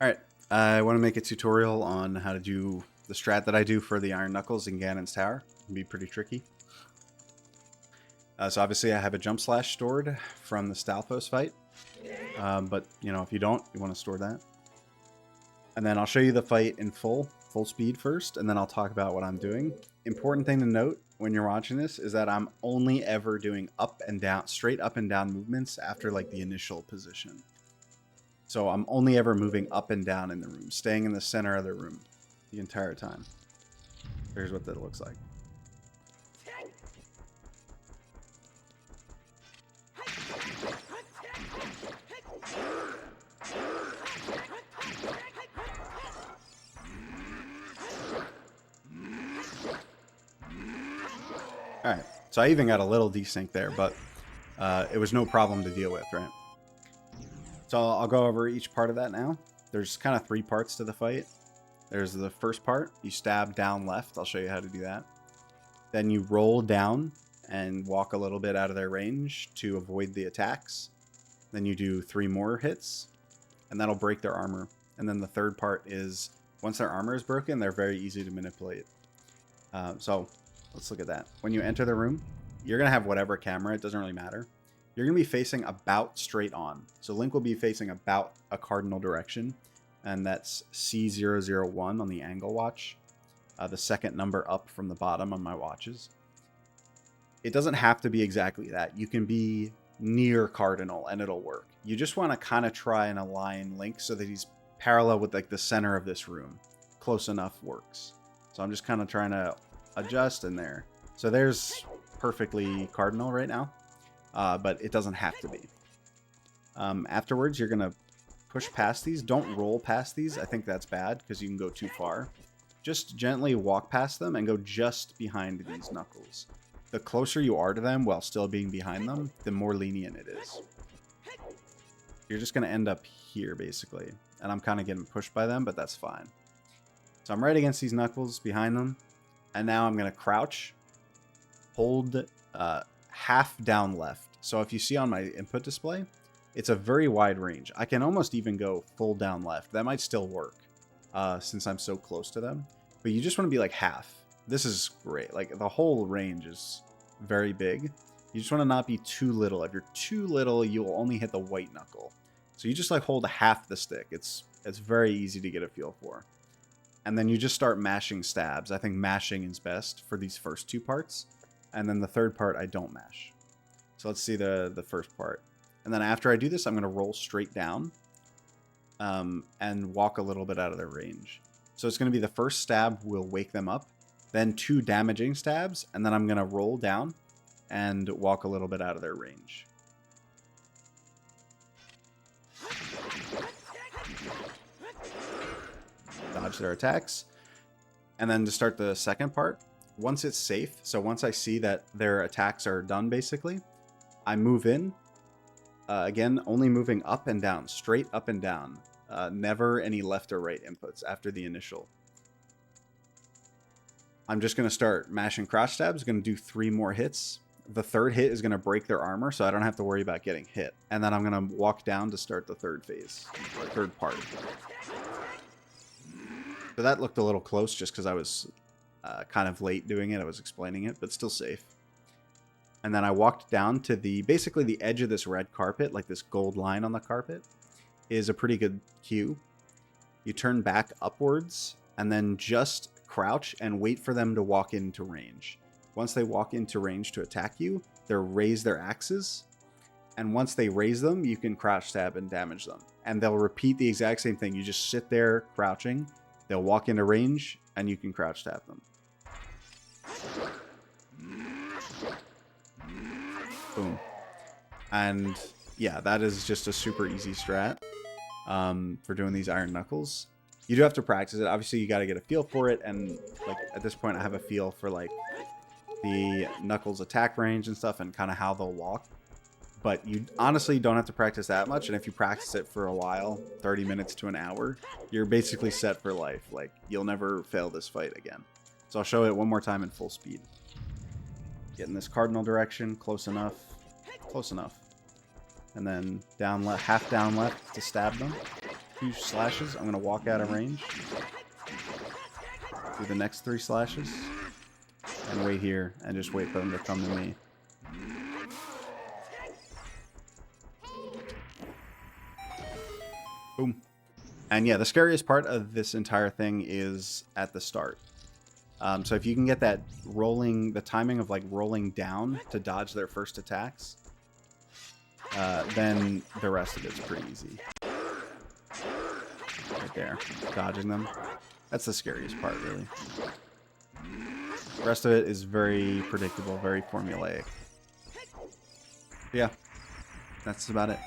Alright, I want to make a tutorial on how to do the strat that I do for the Iron Knuckles in Ganon's Tower. It can be pretty tricky. So obviously I have a jump slash stored from the Stalfos fight. But, you know, if you don't, you want to store that. And then I'll show you the fight in full speed first, and then I'll talk about what I'm doing. Important thing to note when you're watching this is that I'm only ever doing up and down, straight up and down movements after like the initial position. So I'm only ever moving up and down in the room, staying in the center of the room the entire time. Here's what that looks like. Alright, so I even got a little desync there, but it was no problem to deal with, right? So I'll go over each part of that now. There's kind of three parts to the fight. There's the first part, you stab down left. I'll show you how to do that. Then you roll down and walk a little bit out of their range to avoid the attacks. Then you do 3 more hits, and that'll break their armor. And then the third part is, once their armor is broken, they're very easy to manipulate. So let's look at that. When you enter the room, you're going to have whatever camera, it doesn't really matter. You're going to be facing about straight on. So Link will be facing about a cardinal direction, and that's C001 on the angle watch. The second number up from the bottom on my watches. It doesn't have to be exactly that. You can be near cardinal and it'll work. You just want to kind of try and align Link so that he's parallel with like the center of this room. Close enough works. So I'm just kind of trying to adjust in there. So there's perfectly cardinal right now. But it doesn't have to be. Afterwards, you're going to push past these. Don't roll past these. I think that's bad because you can go too far. Just gently walk past them and go just behind these knuckles. The closer you are to them while still being behind them, the more lenient it is. You're just going to end up here, basically. And I'm kind of getting pushed by them, but that's fine. So I'm right against these knuckles behind them. And now I'm going to crouch. Hold half down left. So if you see on my input display, it's a very wide range. I can almost even go full down left. That might still work since I'm so close to them. But you just want to be like half. This is great. Like the whole range is very big. You just want to not be too little. If you're too little, you'll only hit the white knuckle. So you just like hold half the stick. It's very easy to get a feel for. And then you just start mashing stabs. I think mashing is best for these first two parts. And then the third part, I don't mash. So let's see the first part. And then after I do this, I'm going to roll straight down and walk a little bit out of their range. So it's going to be the first stab will wake them up, then 2 damaging stabs, and then I'm going to roll down and walk a little bit out of their range. Dodge their attacks. And then to start the second part, once it's safe, so once I see that their attacks are done, basically, I move in. Again, only moving up and down, straight up and down. Never any left or right inputs after the initial. I'm just going to start mashing crouch stabs. Going to do 3 more hits. The third hit is going to break their armor, so I don't have to worry about getting hit. And then I'm going to walk down to start the third phase, or third part. So that looked a little close just because I was kind of late doing it. I was explaining it, but still safe. And then I walked down to basically the edge of this red carpet, like this gold line on the carpet, is a pretty good cue. You turn back upwards and then just crouch and wait for them to walk into range. Once they walk into range to attack you, they'll raise their axes. And once they raise them, you can crouch stab and damage them. And they'll repeat the exact same thing. You just sit there crouching. They'll walk into range and you can crouch stab them. Boom. And yeah, that is just a super easy strat for doing these Iron Knuckles. You do have to practice it. Obviously, you got to get a feel for it. And like at this point, I have a feel for like the Knuckles attack range and stuff and kind of how they'll walk. But you honestly don't have to practice that much. And if you practice it for a while, 30 minutes to an hour, you're basically set for life. Like you'll never fail this fight again. So I'll show it one more time in full speed. Get in this cardinal direction, close enough, and then down left, half down left to stab them. 2 slashes, I'm going to walk out of range. Do the next 3 slashes. And wait here, and just wait for them to come to me. Boom. And yeah, the scariest part of this entire thing is at the start. So if you can get that rolling, the timing of like rolling down to dodge their first attacks, then the rest of it's pretty easy. Right there, dodging them. That's the scariest part, really. The rest of it is very predictable, very formulaic. Yeah, that's about it.